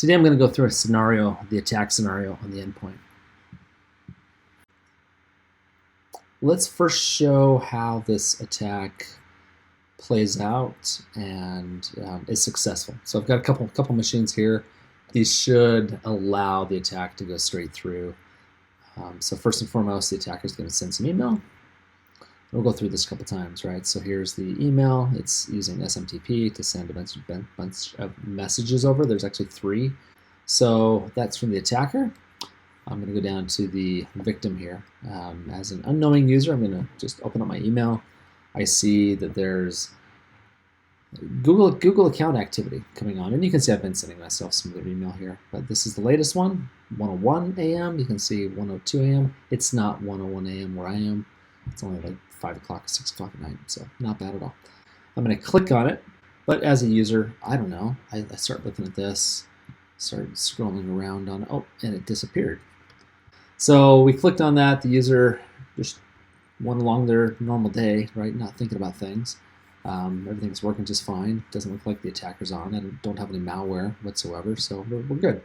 Today I'm going to go through a scenario, the attack scenario on the endpoint. Let's first show how this attack plays out and is successful. So I've got a couple machines here. These should allow the attack to go straight through. So first and foremost, the attacker is going to send some email. We'll go through this a couple times, right? So here's the email. It's using SMTP to send a bunch of messages over. There's actually 3. So that's from the attacker. I'm going to go down to the victim here. As an unknowing user, I'm going to just open up my email. I see that there's Google account activity coming on, and you can see I've been sending myself some other email here, but this is the latest one, 1:01 a.m. You can see 1:02 a.m. It's not 1:01 a.m. where I am. It's only like 5 o'clock, 6 o'clock at night, so not bad at all. I'm going to click on it, but as a user, I don't know. I start looking at this, start scrolling around on it, and it disappeared. So we clicked on that. The user just went along their normal day, right? Not thinking about things. Everything's working just fine. Doesn't look like the attacker's on. I don't have any malware whatsoever, so we're good.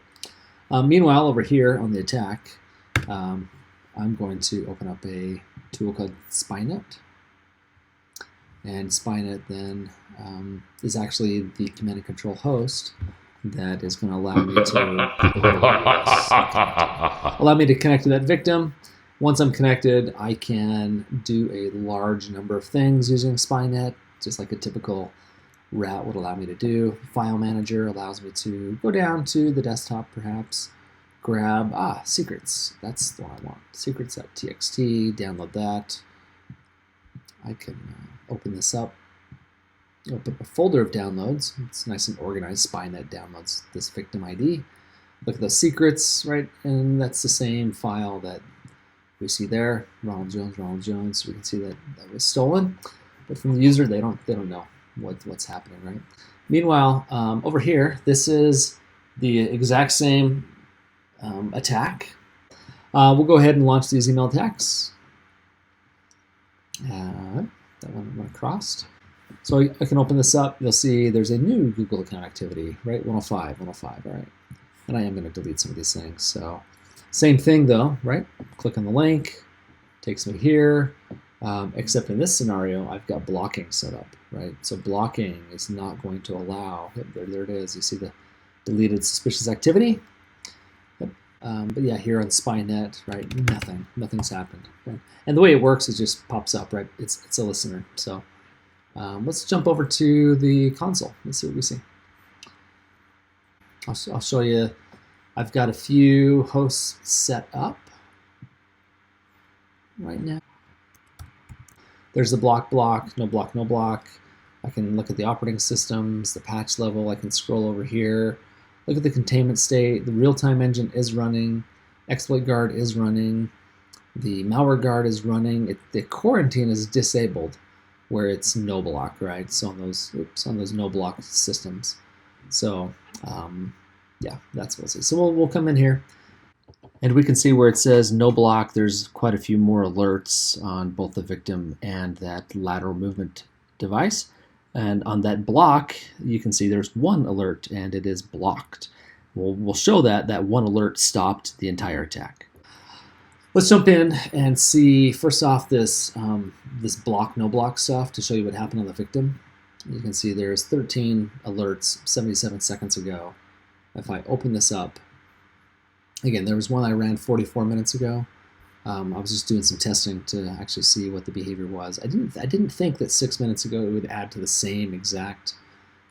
Meanwhile, over here on the attack, I'm going to open up a tool called Spynet. And Spynet then is actually the command and control host that is going to allow me to connect to that victim. Once I'm connected, I can do a large number of things using Spynet, just like a typical route would allow me to do. File manager allows me to go down to the desktop, perhaps, grab, secrets. That's the one I want. Secrets.txt, download that. I can open this up. Open a folder of downloads. It's nice and organized. Spynet downloads this victim ID. Look at those secrets, right? And that's the same file that we see there. Ronald Jones. We can see that that was stolen. But from the user, they don't know what's happening, right? Meanwhile, over here, this is the exact same attack. We'll go ahead and launch these email attacks. That one went across. So I can open this up. You'll see there's a new Google account activity, right? 105, all right. And I am going to delete some of these things. So same thing though, right? Click on the link, takes me here. Except in this scenario, I've got blocking set up, right? So blocking is not going to allow, there it is. You see the deleted suspicious activity. But yeah, here on Spynet, right, nothing's happened. Right? And the way it works is just pops up, right? It's a listener. So let's jump over to the console. Let's see what we see. I'll show you. I've got a few hosts set up right now. There's the block, no block. I can look at the operating systems, the patch level. I can scroll over here. Look at the containment state. The real-time engine is running. Exploit guard is running. The malware guard is running. The quarantine is disabled where it's no block, right? So on those no block systems. So yeah, that's what we'll see. So we'll come in here and we can see where it says no block. There's quite a few more alerts on both the victim and that lateral movement device. And on that block, you can see there's one alert and it is blocked. We'll show that one alert stopped the entire attack. Let's jump in and see first off this block, no block stuff to show you what happened on the victim. You can see there's 13 alerts 77 seconds ago. If I open this up, again, there was one I ran 44 minutes ago. I was just doing some testing to actually see what the behavior was. I didn't think that 6 minutes ago it would add to the same exact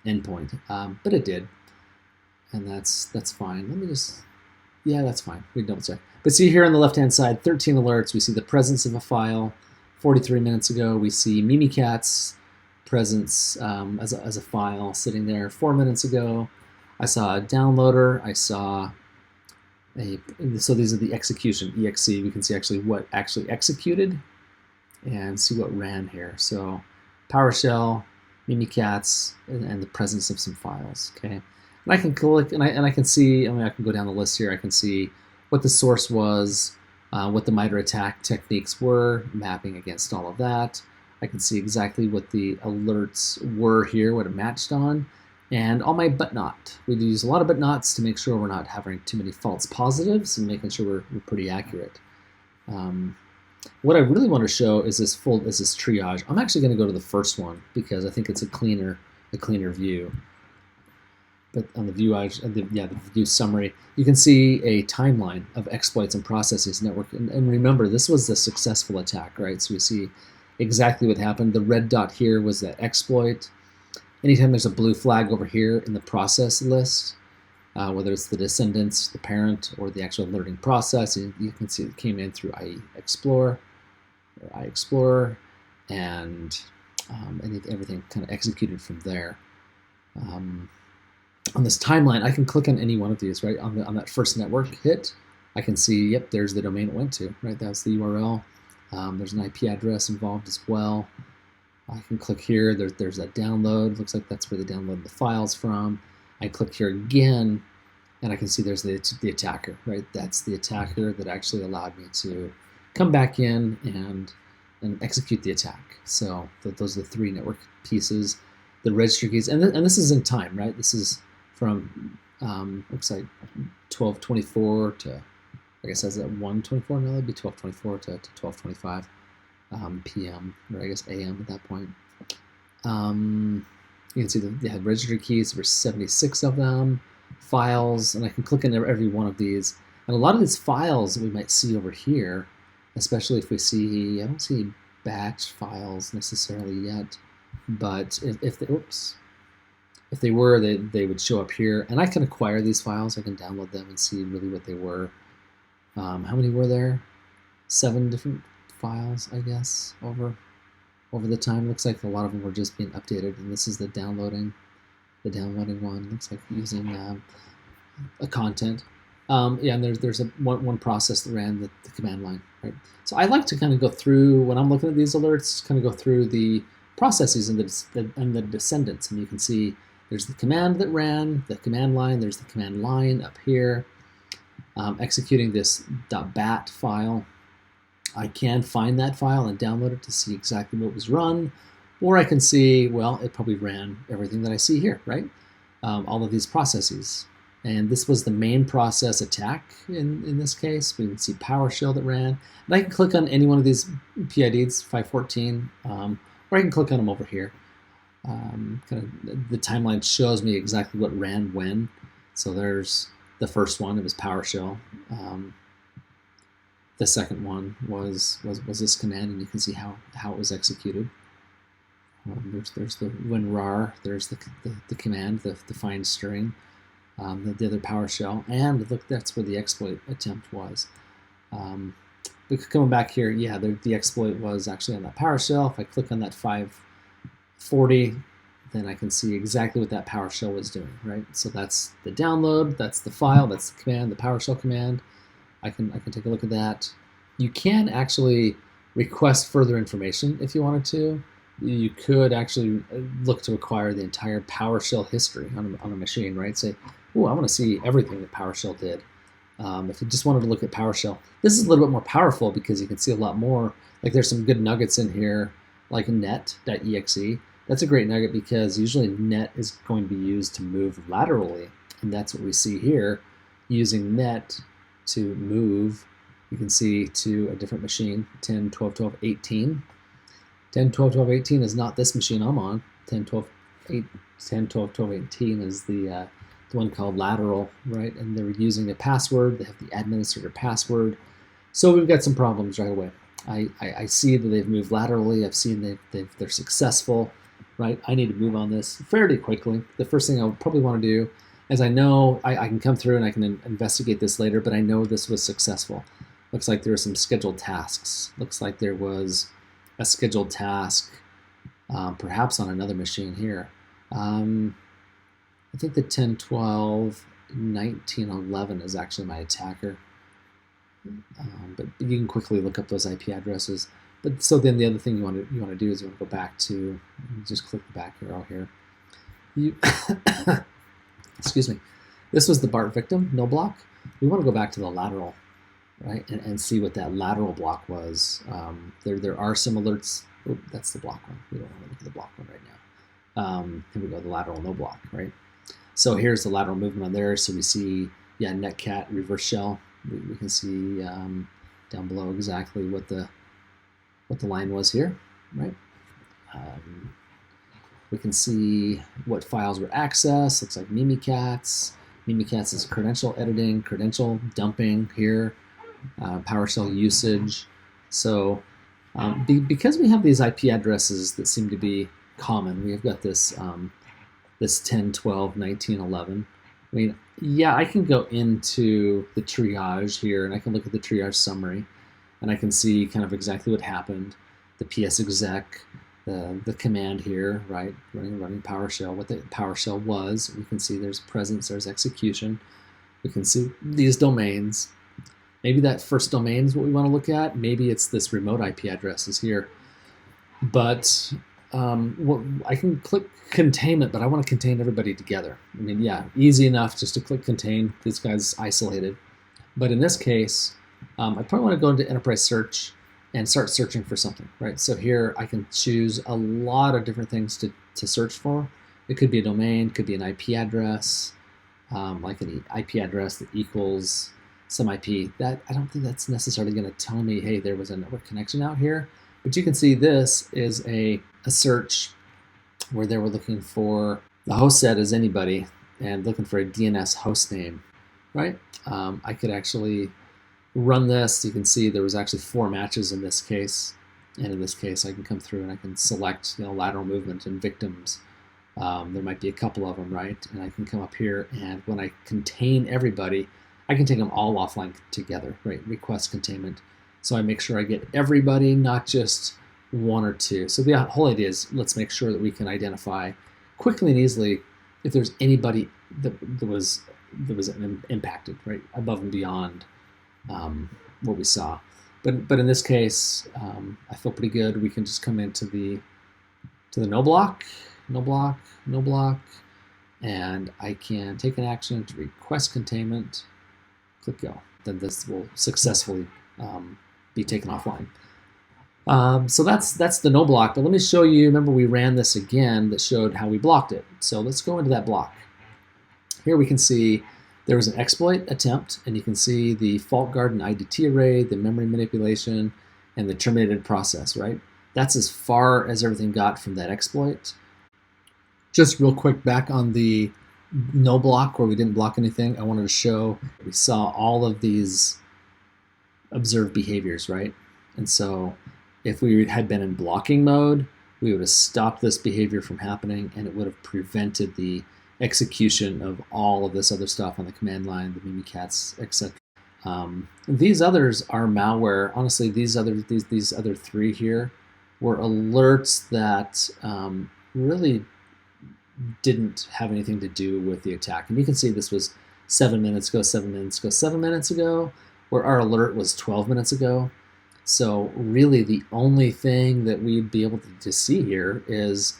endpoint, but it did, and that's fine. Let me just, yeah, that's fine. We can double check. But see here on the left-hand side, 13 alerts. We see the presence of a file. 43 minutes ago, we see Mimikat's presence as a file sitting there. 4 minutes ago, I saw a downloader. I saw so these are the execution, exe. We can see actually what actually executed and see what ran here. So Powershell, Mimikat's, and the presence of some files. Okay, and I can click and I can see. I mean, I can go down the list here. I can see what the source was, what the MITRE attack techniques were, mapping against all of that. I can see exactly what the alerts were here, what it matched on. And all my but not. We use a lot of but nots to make sure we're not having too many false positives and making sure we're pretty accurate. What I really want to show is this triage. I'm actually going to go to the first one because I think it's a cleaner view. But on the the view summary, you can see a timeline of exploits and processes network. And remember, this was the successful attack, right? So we see exactly what happened. The red dot here was that exploit. Anytime there's a blue flag over here in the process list, whether it's the descendants, the parent, or the actual alerting process, you can see it came in through IE Explorer, and everything kind of executed from there. On this timeline, I can click on any one of these, right? On that first network hit, I can see, yep, there's the domain it went to, right? That's the URL. There's an IP address involved as well. I can click here, there's that download. Looks like that's where they downloaded the files from. I click here again, and I can see there's the attacker, right? That's the attacker that actually allowed me to come back in and execute the attack. So those are the three network pieces, the registry keys, and this is in time, right? This is from looks like 1224 to, I guess that's at 1:24 now. That'd be 12:24 to 12:25 p.m. or I guess a.m. at that point. You can see they had registry keys. There were 76 of them, files, and I can click in every one of these. And a lot of these files that we might see over here, especially if we see, I don't see batch files necessarily yet, but if they were, they would show up here. And I can acquire these files. I can download them and see really what they were. How many were there? 7 different files, I guess, over the time. Looks like a lot of them were just being updated, and this is the downloading one. Looks like using a content. Yeah, and there's one process that ran the command line, right? So I like to kind of go through, when I'm looking at these alerts, kind of go through the processes and the descendants, and you can see there's the command that ran, the command line, there's the command line up here, executing this .bat file. I can find that file and download it to see exactly what was run, or I can see, well, it probably ran everything that I see here, right? All of these processes. And this was the main process attack in this case. We can see PowerShell that ran. And I can click on any one of these PIDs, 514, or I can click on them over here. Kind of the timeline shows me exactly what ran when. So there's the first one, it was PowerShell. The second one was this command, and you can see how it was executed. There's the WinRAR, there's the command, the find string, the other PowerShell, and look, that's where the exploit attempt was. But coming back here, yeah, the exploit was actually on that PowerShell. If I click on that 540, then I can see exactly what that PowerShell was doing, right? So that's the download, that's the file, that's the command, the PowerShell command. I can take a look at that. You can actually request further information if you wanted to. You could actually look to acquire the entire PowerShell history on a machine, right? Say, oh, I want to see everything that PowerShell did. If you just wanted to look at PowerShell, this is a little bit more powerful because you can see a lot more. Like there's some good nuggets in here, like net.exe. That's a great nugget because usually net is going to be used to move laterally, and that's what we see here, using net to move, you can see, to a different machine, 10, 12, 12, 18. 10, 12, 12, 18 is not this machine I'm on. 10, 12, 12, 18 is the one called lateral, right? And they're using a password. They have the administrator password. So we've got some problems right away. I see that they've moved laterally. I've seen they're successful, right? I need to move on this fairly quickly. The first thing I would probably want to do, as I know, I can come through and I can investigate this later, but I know this was successful. Looks like there were some scheduled tasks. Looks like there was a scheduled task, perhaps on another machine here. I think the 10, 12, 19, 11 is actually my attacker. But you can quickly look up those IP addresses. But so then the other thing you want to do is you want to go back to, just click the back arrow here. Excuse me. This was the BART victim, no block. We want to go back to the lateral, right, and see what that lateral block was. There are some alerts. Oh, that's the block one. We don't want to look at the block one right now. Here we go, the lateral no block, right? So here's the lateral movement on there. So we see, yeah, netcat reverse shell. We can see down below exactly what the line was here, right? We can see what files were accessed. Looks like Mimikatz. Mimikatz is credential editing, credential dumping here, PowerShell usage. So because we have these IP addresses that seem to be common, we've got this this 10, 12, 19, 11. I mean, yeah, I can go into the triage here and I can look at the triage summary and I can see kind of exactly what happened, the ps exec, the command here, right, running PowerShell, what the PowerShell was. We can see there's presence, there's execution. We can see these domains. Maybe that first domain is what we want to look at. Maybe it's this remote IP address is here. But I can click containment, but I want to contain everybody together. I mean, yeah, easy enough just to click contain. This guy's isolated. But in this case, I probably want to go into enterprise search and start searching for something, right? So here I can choose a lot of different things to search for. It could be a domain, could be an IP address, like an IP address that equals some IP. That I don't think that's necessarily going to tell me, hey, there was a network connection out here. But you can see this is a search where they were looking for the host set as anybody and looking for a DNS host name, right? I could actually run this. You can see there was actually 4 matches in this case. And in this case, I can come through and I can select, lateral movement and victims. There might be a couple of them, right? And I can come up here, and when I contain everybody, I can take them all offline together, right? Request containment. So I make sure I get everybody, not just 1 or 2. So the whole idea is let's make sure that we can identify quickly and easily if there's anybody that was impacted, right, above and beyond what we saw. But in this case, I feel pretty good. We can just come into the no block, and I can take an action to request containment. Click go. Then this will successfully be taken offline. So that's the no block. But let me show you. Remember, we ran this again that showed how we blocked it. So let's go into that block. Here we can see there was an exploit attempt, and you can see the fault garden IDT array, the memory manipulation, and the terminated process, right? That's as far as everything got from that exploit. Just real quick, back on the no block where we didn't block anything, I wanted to show we saw all of these observed behaviors, right? And so if we had been in blocking mode, we would have stopped this behavior from happening, and it would have prevented the execution of all of this other stuff on the command line, the Mimikatz, etc. These others are malware. Honestly, these other 3 here were alerts that really didn't have anything to do with the attack. And you can see this was 7 minutes ago, 7 minutes ago, 7 minutes ago, where our alert was 12 minutes ago. So really the only thing that we'd be able to see here is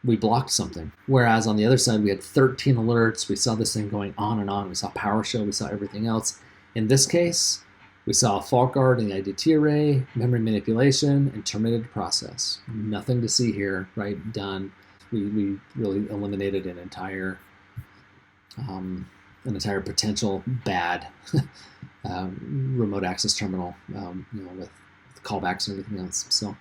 we blocked something. Whereas on the other side, we had 13 alerts. We saw this thing going on and on. We saw PowerShell. We saw everything else. In this case, we saw a fault guard in the IDT array, memory manipulation, and terminated process. Nothing to see here, right? Done. We really eliminated an entire potential bad remote access terminal, with callbacks and everything else. So